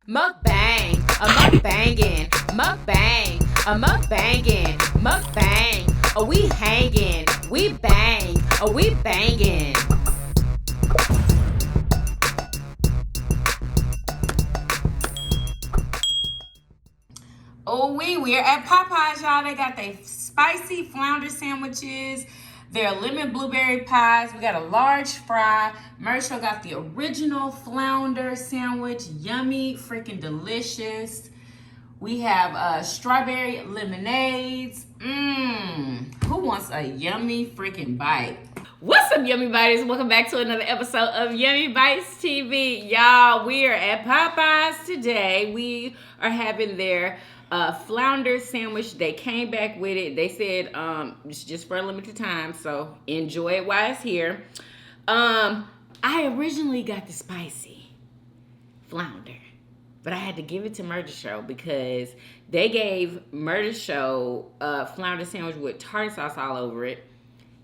Mukbang, a mukbangin', mukbang, a mukbangin', mukbang. Oh, we hangin', we bang, oh, we bangin'. Oh, we are at Popeyes, y'all. They got their spicy flounder sandwiches, their lemon blueberry pies. We got a large fry. Marshall got the original flounder sandwich. Yummy, freaking delicious. We have strawberry lemonades. Who wants a yummy freaking bite? What's up, Yummy Biters? Welcome back to another episode of Yummybitestv. Y'all, we are at Popeyes today. We are having their flounder sandwich. They came back with it. They said it's just for a limited time, so enjoy it while it's here. I originally got the spicy flounder, but I had to give it to Murder Show because they gave Murder Show a flounder sandwich with tartar sauce all over it,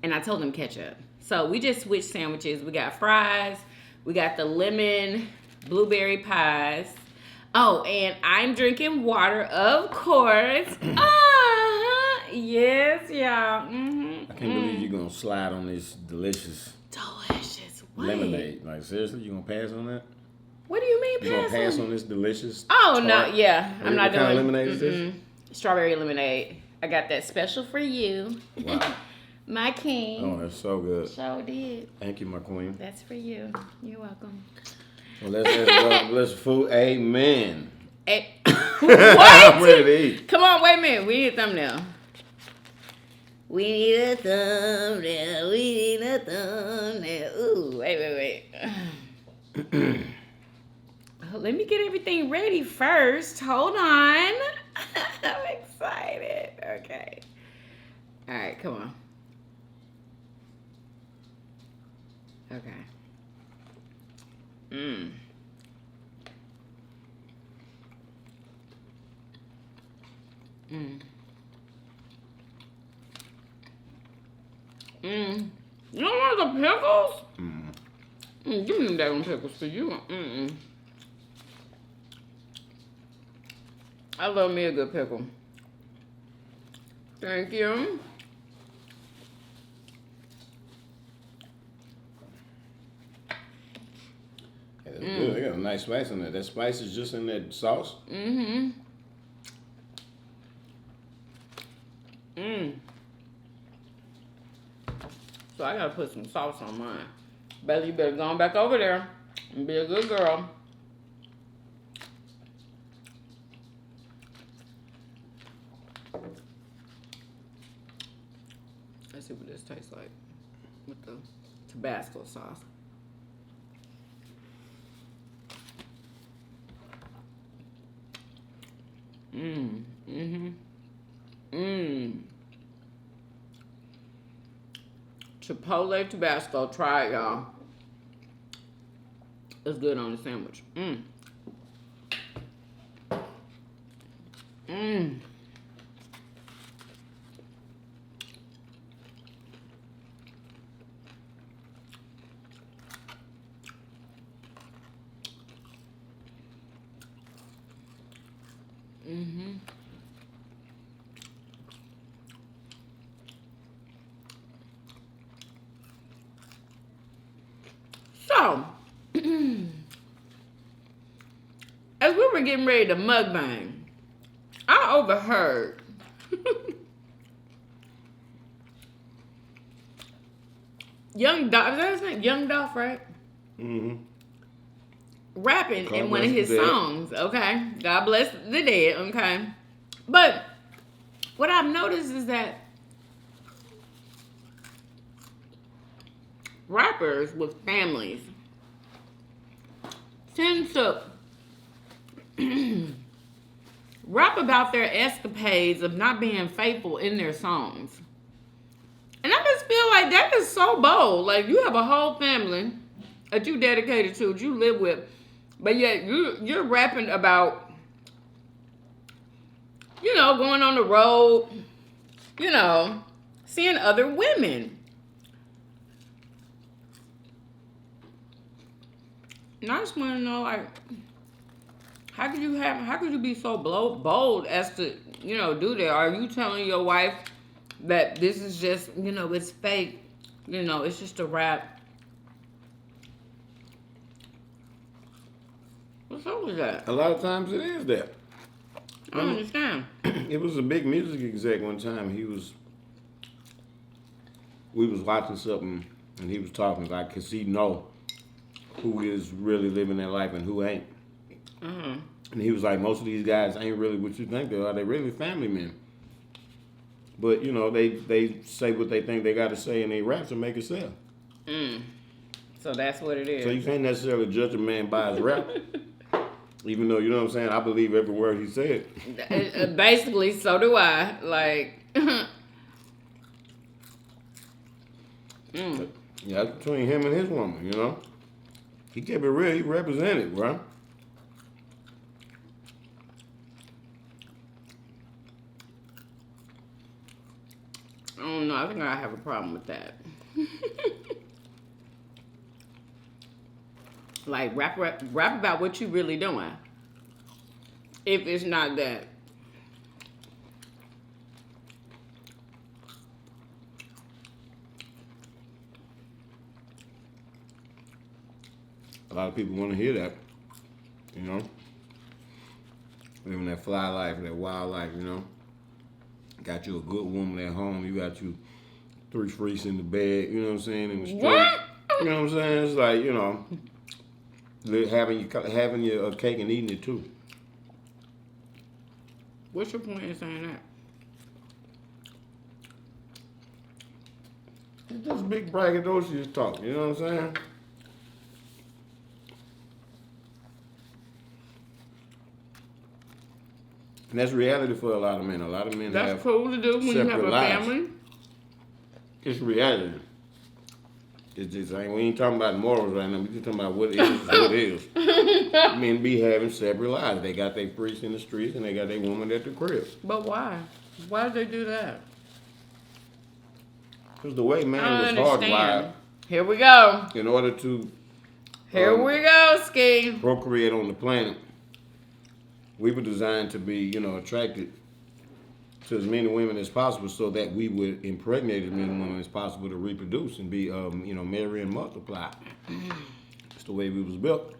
and I told them ketchup. So we just switched sandwiches. We got fries. We got the lemon blueberry pies. Oh, and I'm drinking water, of course. Yes, y'all. I can't believe you're going to slide on this delicious What? lemonade. Like, seriously, you going to pass on that? What do you mean You going to pass on this delicious Oh, no, tart? yeah. I'm not What kind doing of lemonade is this? Strawberry lemonade. I got that special for you. Wow. My king. Oh, that's so good. Sure did. Thank you, my queen. That's for you. You're welcome. Well, let's go. Let's food. Amen. Hey. What? I'm ready to eat. Come on, wait a minute. We need a thumbnail. We need a thumbnail. We need a thumbnail. Ooh, wait. Let me get everything ready first. Hold on. I'm excited. Okay. All right, come on. Okay. You don't want the pickles? Give me them daggone pickles for you. I love me a good pickle. Thank you. Yeah, that's good. They got a nice spice in there. That spice is just in that sauce? So I gotta put some sauce on mine. Baby, you better go on back over there and be a good girl. Let's see what this tastes like with the Tabasco sauce. Chipotle Tabasco, try it, y'all. It's good on the sandwich. So, as we were getting ready to mukbang, I overheard Young Dolph, is that his name? Young Dolph, right? Rapping in one of his songs, okay? God bless the dead, okay? But what I've noticed is that rappers with families tend to rap about their escapades of not being faithful in their songs. And I just feel like that is so bold. Like, you have a whole family that you dedicated to, that you live with, but yet you're rapping about, going on the road, seeing other women. And I just want to know, like, How could you be so bold as to, do that? Are you telling your wife that this is just, it's fake? It's just a rap. What's up with that? A lot of times it is that. I don't understand. It was a big music exec one time. We was watching something and he was talking like, cause he know who is really living their life and who ain't. Mm-hmm. And he was like, most of these guys ain't really what you think they are. They really family men. But they say what they think they got to say in their raps and make it sell. So that's what it is. So you can't necessarily judge a man by his rap. Even though, you know what I'm saying, I believe every word he said. Basically, so do I. Like, Yeah, that's between him and his woman, He kept it real. He represented, bro. I don't know. I think I have a problem with that. Like, rap about what you really doing. If it's not that. A lot of people want to hear that, Living that fly life, that wild life, Got you a good woman at home. You got you 3 freaks in the bed, you know what I'm saying? In the street. What? You know what I'm saying? It's like, having your cake and eating it too. What's your point in saying that? It's just big braggadocious talk, you know what I'm saying? And that's reality for a lot of men. A lot of men That's have cool to do when you have separate a lives. family. It's reality. It's just we ain't talking about morals right now. We just talking about what is what is. Men be having separate lives. They got their freaks in the streets and they got their woman at the crib. But why? Why did they do that? Because the way I man don't was understand. hardwired Here we go. in order to Here we go, Ski. procreate on the planet, we were designed to be, attracted to as many women as possible so that we would impregnate as many women as possible to reproduce and be, marry and multiply. It's the way we was built.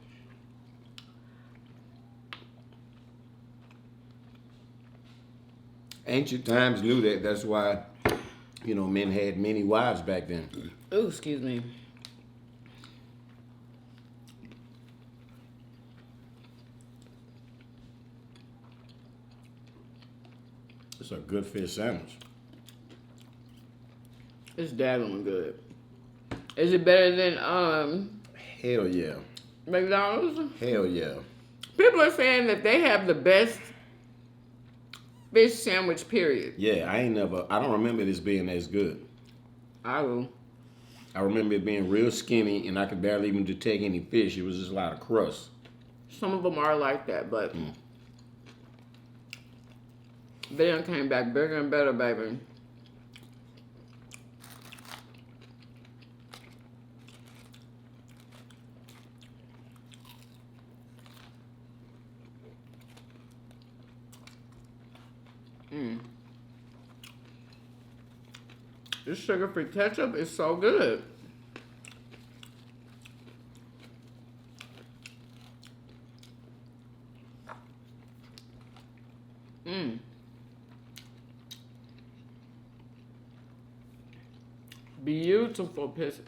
Ancient times knew that. That's why, men had many wives back then. Ooh, excuse me. It's a good fish sandwich. It's daggone good. Is it better than Hell yeah. McDonald's? Hell yeah. People are saying that they have the best fish sandwich, period. Yeah, I don't remember this being as good. I do. I remember it being real skinny and I could barely even detect any fish. It was just a lot of crust. Some of them are like that, but they done came back bigger and better, baby. This sugar-free ketchup is so good. Beautiful piece of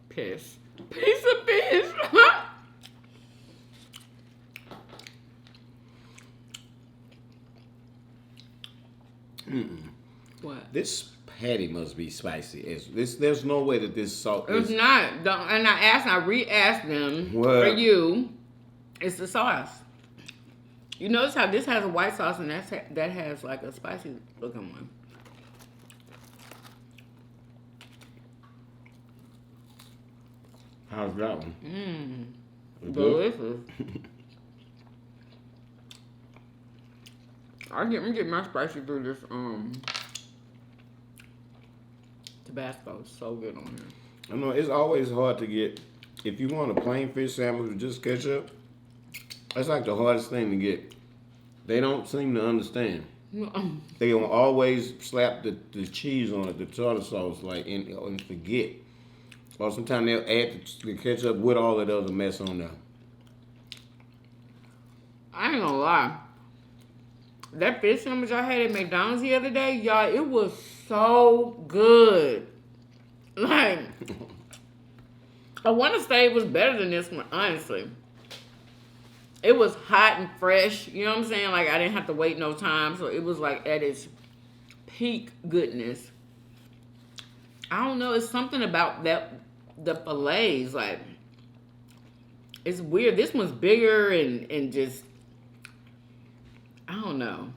fish. What? This patty must be spicy. There's no way that this salt It's is... not. And I re-asked them What? for you. It's the sauce. You notice how this has a white sauce and that has like a spicy looking one. How's that one? Delicious. I'm get my spicy through this Tabasco. It's so good on here. I know it's always hard to get. If you want a plain fish sandwich with just ketchup, That's like the hardest thing to get. They don't seem to understand. They will always slap the cheese on it, the tartar sauce, like and forget. Or sometimes they'll add the ketchup with all that other mess on there. I ain't gonna lie. That fish sandwich I had at McDonald's the other day, y'all, it was so good. Like, I want to say it was better than this one, honestly. It was hot and fresh, you know what I'm saying? Like, I didn't have to wait no time, so it was like at its peak goodness. I don't know, it's something about the fillets, like, it's weird. This one's bigger and just, I don't know.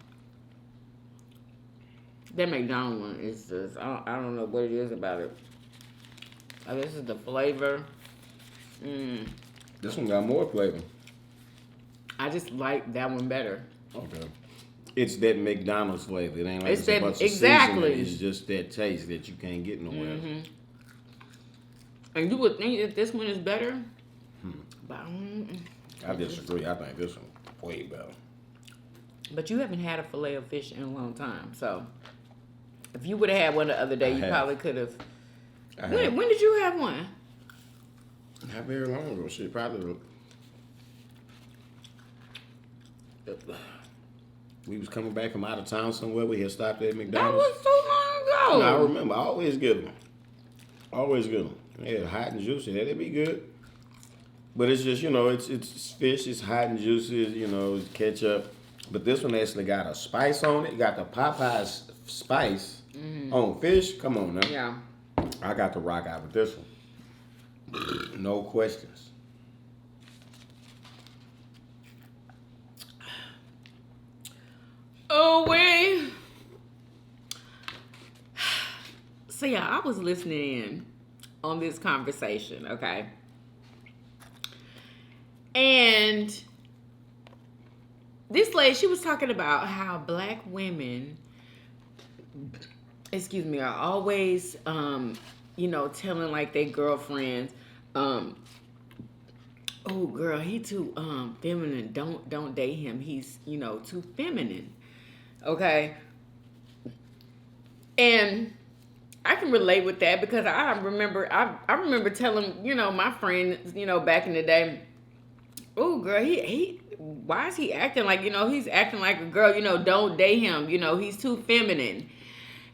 That McDonald's one is just, I don't know what it is about it. This is the flavor. This one got more flavor. I just like that one better. Okay. It's that McDonald's flavor. It ain't like it's that, a bunch of exactly. seasoning. It's just that taste that you can't get nowhere else. And you would think that this one is better. But I disagree. I think this one way better. But you haven't had a fillet of fish in a long time. So if you would have had one the other day, you probably could have. When did you have one? Not very long ago. Shit, probably. We was coming back from out of town somewhere. We had stopped at McDonald's. That was so long ago. I remember. I always get them. Always get them. Yeah, hot and juicy. That'd be good. But it's just, it's fish. It's hot and juicy. It's ketchup. But this one actually got a spice on it. Got the Popeyes spice on fish. Come on now. Yeah. I got to rock out with this one. No questions. Oh, wait. So, yeah, I was listening in on this conversation, okay? And this lady, she was talking about how black women, are always, telling like their girlfriends, oh girl, he too feminine. Don't date him. He's, too feminine. Okay. And I can relate with that because I remember telling, my friends, back in the day, oh girl, he why is he acting like, he's acting like a girl, don't date him, he's too feminine.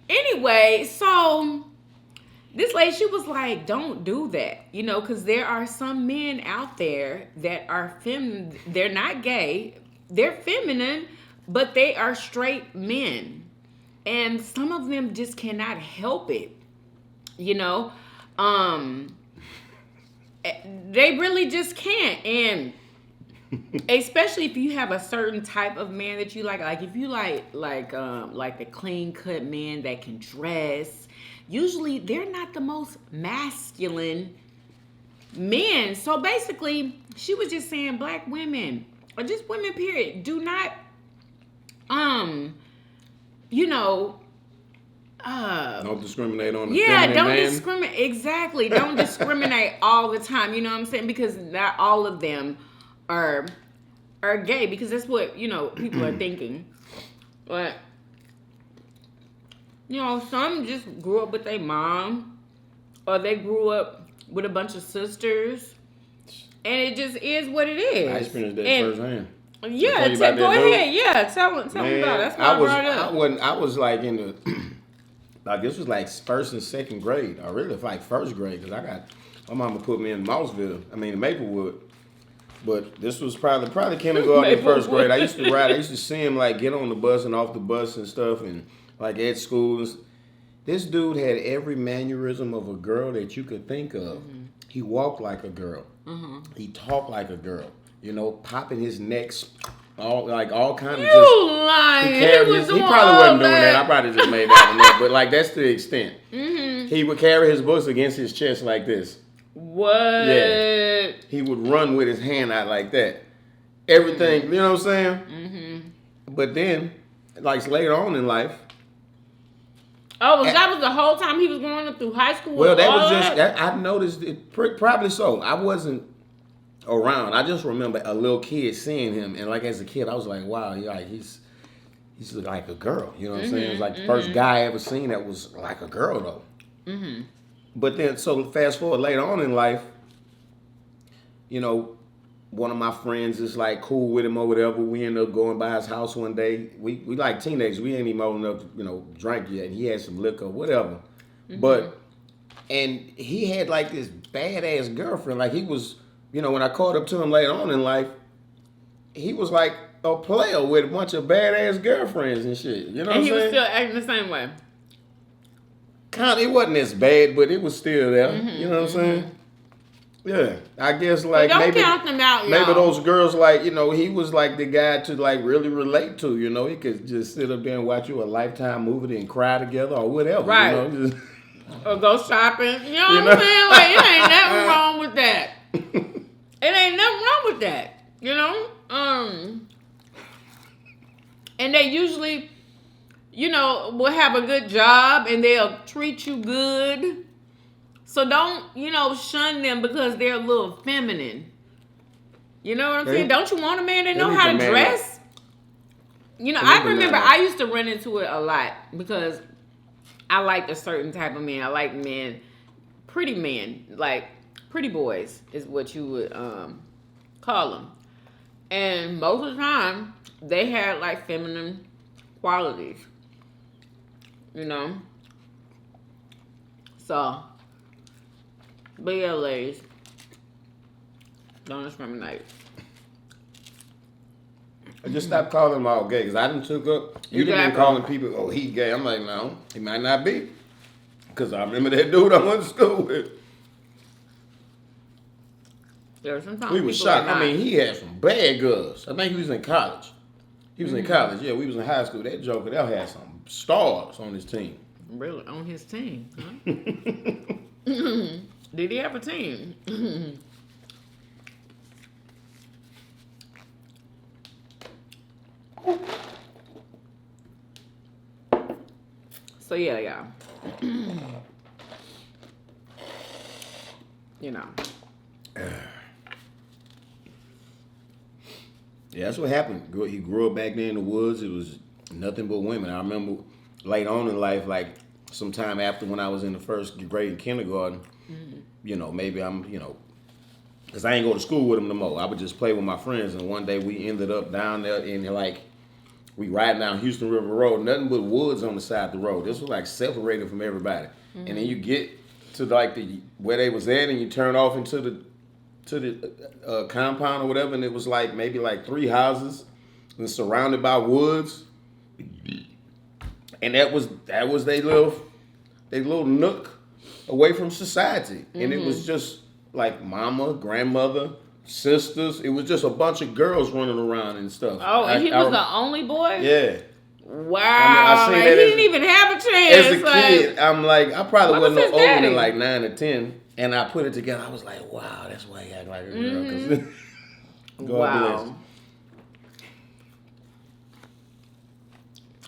Anyway, so this lady, she was like, don't do that, because there are some men out there that are feminine. They're not gay. They're feminine, but they are straight men. And some of them just cannot help it, They really just can't. And especially if you have a certain type of man that you like if you like the clean cut men that can dress, usually they're not the most masculine men. So basically, she was just saying black women, or just women period, do not don't discriminate on the don't man. discriminate. Exactly. Don't discriminate all the time. You know what I'm saying? Because not all of them are gay, because that's what, people are thinking. But, some just grew up with their mom, or they grew up with a bunch of sisters, and it just is what it is. I experienced that firsthand. Yeah, go ahead. Yeah, tell me about it. That's why I brought it up. I was like in the, this was like first and second grade. I really like first grade, because my mama put me in Maplewood. But this was probably kindergarten and first grade. I used to see him like get on the bus and off the bus and stuff, and like at school. This dude had every mannerism of a girl that you could think of. He walked like a girl. He talked like a girl. Popping his necks, all kind of. You lying? He probably wasn't doing that. I probably just made that one up. But like that's the extent. He would carry his books against his chest like this. What? Yeah. He would run with his hand out like that. Everything, you know what I'm saying? But then, like later on in life. Oh, that was the whole time he was growing up through high school? Well, that was just, I noticed it, probably so. I around. I just remember a little kid seeing him, and like as a kid, I was like, wow, he's like a girl. You know what I'm saying? It was like the first guy I ever seen that was like a girl though. Mm-hmm. But then, so fast forward later on in life, you know, one of my friends is like cool with him or whatever. We end up going by his house one day. We like teenagers. We ain't even old enough to, you know, drink yet. And he had some liquor, whatever. But, and he had like this badass girlfriend. Like he was, you know, when I caught up to him later on in life, he was like a player with a bunch of badass girlfriends and shit. You know what I'm saying? And he was still acting the same way. Kind of, it wasn't as bad, but it was still there. You know what I'm saying? Yeah, I guess like don't count them out, maybe those girls like, you know, he was like the guy to like really relate to, you know. He could just sit up there and watch you a Lifetime movie and cry together or whatever, right? You know, just or go shopping. You know what I'm saying? Like it ain't nothing wrong with that. It ain't nothing wrong with that, you know. And they usually, you know, will have a good job and they'll treat you good. So don't, you know, shun them because they're a little feminine. You know what I'm saying? Don't you want a man that know how to dress? You know, I remember I used to run into it a lot because I liked a certain type of man. I like men, pretty men, like pretty boys is what you would call them. And most of the time, they had like feminine qualities. You know? So... But yeah, ladies, don't discriminate. I just stopped calling them all gay because I didn't took up. You didn't been calling people, oh, he gay. I'm like, no, he might not be. Because I remember that dude I went to school with. There sometimes we was shocked. I mean, he had some bad girls. I think he was in college. He was in college. Yeah, we was in high school. That joker, that had some stars on his team. Really? On his team? Huh? Did he have a team? So yeah, y'all. You know. Yeah, that's what happened. He grew up back there in the woods. It was nothing but women. I remember late on in life, like sometime after when I was in the first grade in kindergarten, you know, maybe I'm, you know, because I ain't go to school with them no more. I would just play with my friends. And one day we ended up down there in like, we riding down Houston River Road, nothing but woods on the side of the road. This was like separated from everybody. And then you get to like the where they was at and you turn off into the compound or whatever, and it was like maybe like 3 houses and surrounded by woods. And that was their little nook away from society. And it was just like mama, grandmother, sisters. It was just a bunch of girls running around and stuff. Oh, and he was the only boy? Yeah. Wow. I mean, he didn't even have a chance. As a kid, I'm like, I probably wasn't no older than like 9 or 10. And I put it together. I was like, wow, that's why he act like a girl. Wow.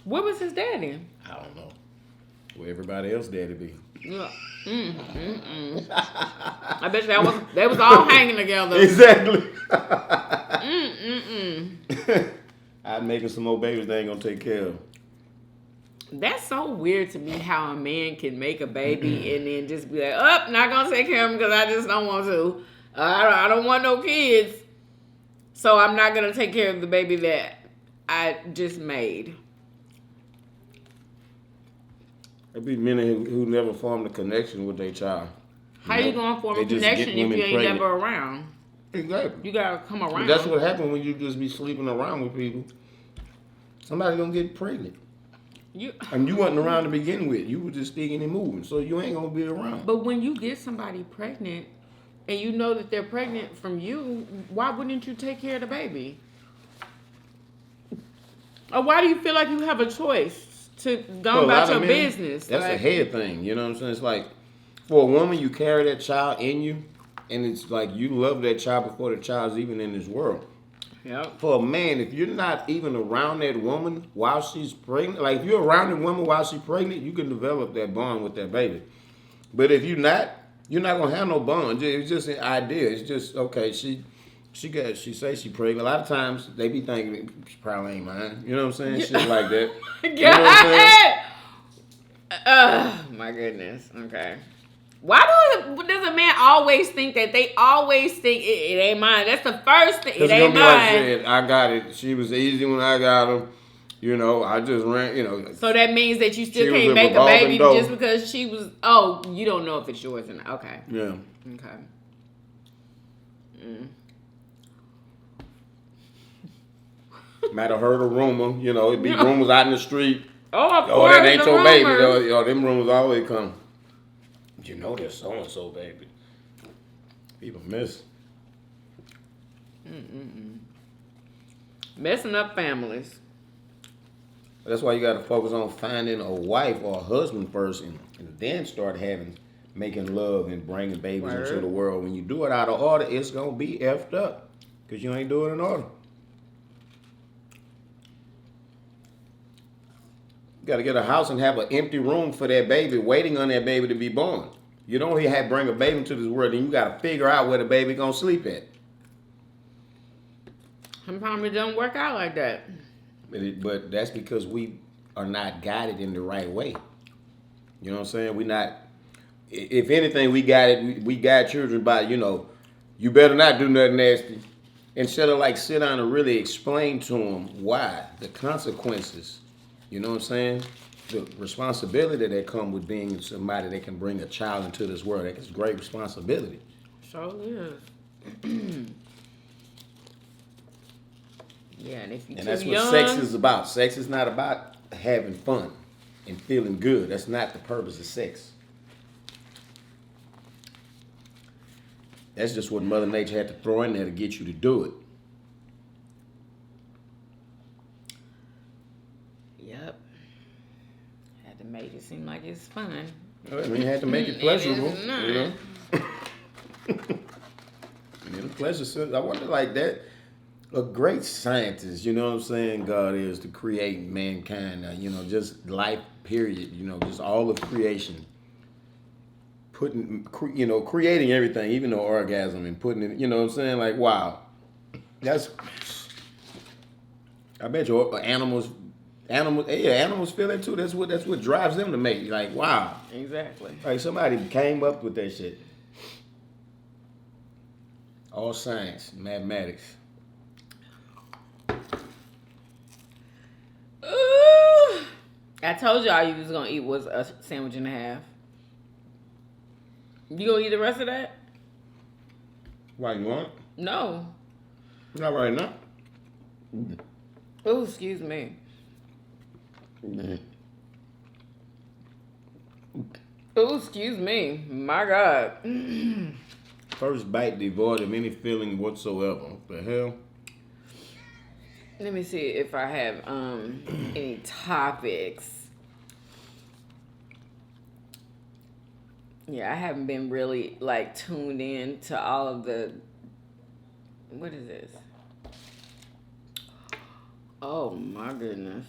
Where was his daddy? I don't know. Where everybody else daddy be. Yeah. I bet you they was all hanging together. Exactly. I'm making some more babies they ain't gonna take care of. That's so weird to me how a man can make a baby and then just be like, oh, not gonna take care of him because I just don't want to. I don't want no kids. So I'm not gonna take care of the baby that I just made. There be men who never formed a connection with their child. How you gonna form a connection if you ain't never around? Exactly. You gotta come around. But that's what happens when you just be sleeping around with people. Somebody gonna get pregnant. And you wasn't around to begin with. You were just thinking and moving, so you ain't gonna be around. But when you get somebody pregnant, and you know that they're pregnant from you, why wouldn't you take care of the baby? Or why do you feel like you have a choice to go about your business? That's a head thing, you know what I'm saying? It's like, for a woman, you carry that child in you, and it's like you love that child before the child's even in this world. Yep. For a man, if you're not even around that woman while she's pregnant, like if you're around the woman while she's pregnant, you can develop that bond with that baby. But if you're not gonna have no bond. It's just an idea. It's just, okay, She say she pregnant. A lot of times they be thinking she probably ain't mine. You know what I'm saying? Shit like that. You know what I'm saying? Oh my goodness. Okay. Why does a man always think that they always think it ain't mine? That's the first thing. It ain't mine. Like said, I got it. She was easy when I got her. You know, I just ran. You know. So that means that you still can't make a baby just because she was. Oh, you don't know if it's yours or not. Okay. Yeah. Okay. Might have heard a rumor. You know, it'd be rumors out in the street. Oh, of course. That ain't your baby. Yo, them rumors always come. You know there's so-and-so, baby. People miss. Messing up families. That's why you got to focus on finding a wife or a husband first, and then start making love and bringing babies into the world. When you do it out of order, it's gonna be effed up because you ain't doing it in order. You got to get a house and have an empty room for that baby, waiting on that baby to be born. You don't have to bring a baby into this world, and you got to figure out where the baby gonna sleep at. Sometimes it don't work out like that. But that's because we are not guided in the right way. You know what I'm saying? We not. If anything, we guide children by, you know, you better not do nothing nasty. Instead of like sit down and really explain to them why, the consequences. You know what I'm saying? The responsibility that come with being somebody that can bring a child into this world. That's great responsibility. Sure is. Yeah, and if you're And that's too what young, sex is about. Sex is not about having fun and feeling good. That's not the purpose of sex. That's just what Mother Nature had to throw in there to get you to do it. Yep. Had to make it seem like it's fun. I mean, you had to make it pleasurable. You know? And pleasure. I wonder like that. A great scientist, you know what I'm saying, God is to create mankind, you know, just life, period, you know, just all of creation. Creating everything, even the orgasm, and putting it, you know what I'm saying, like, wow. I bet you animals feel it too. That's what drives them to make, like, wow. Exactly. Like somebody came up with that shit. All science, mathematics. I told y'all you was gonna eat a sandwich and a half. You gonna eat the rest of that? Why, you want? No. Not right now. Oh, excuse me. Oh, excuse me. My God. First bite devoid of any feeling whatsoever. What the hell? Let me see if I have any topics. Yeah, I haven't been really like tuned in to all of the. What is this? Oh my goodness!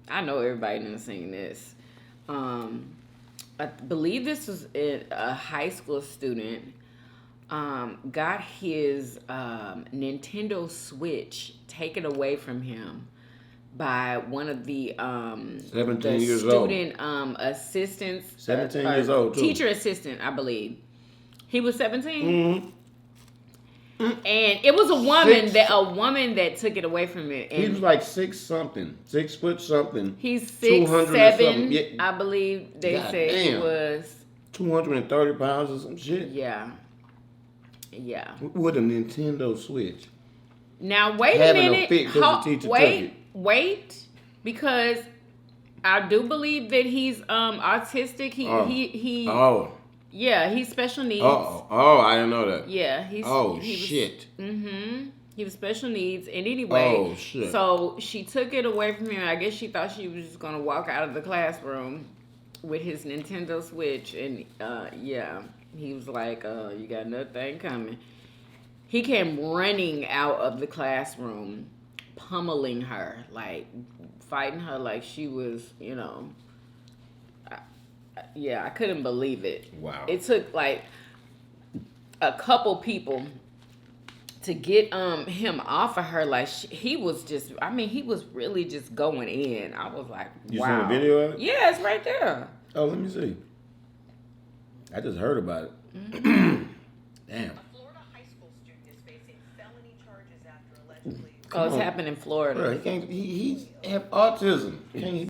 I know everybody done seen this. I believe this was a high school student. Got his Nintendo Switch taken away from him by one of the 17 years old student assistants. 17 years old too. Teacher assistant, I believe. He was 17. Mm-hmm. And it was a woman that took it away from it. And he was like 6 foot something. He's 6'7". Yeah. I believe they said he was 230 pounds or some shit. Yeah. Yeah. With a Nintendo Switch. Now wait Having a minute. a fit 'cause the teacher Wait, because I do believe that he's autistic. He's special needs. I didn't know that. Yeah, shit. He was special needs, and anyway, oh shit. So she took it away from him. I guess she thought she was just gonna walk out of the classroom with his Nintendo Switch, and he was like, "You got another thing coming." He came running out of the classroom, pummeling her, like fighting her like she was, you know. I couldn't believe it. Wow. It took like a couple people to get him off of her, like he was just, I mean, he was really just going in. I was like, You wow. seen a video of it? Yeah, it's right there. Oh, let me see. I just heard about it. Mm-hmm. Damn. A Florida high school student is facing felony charges after allegedly. Oh, it's happened in Florida. Bro, he have autism. Can't he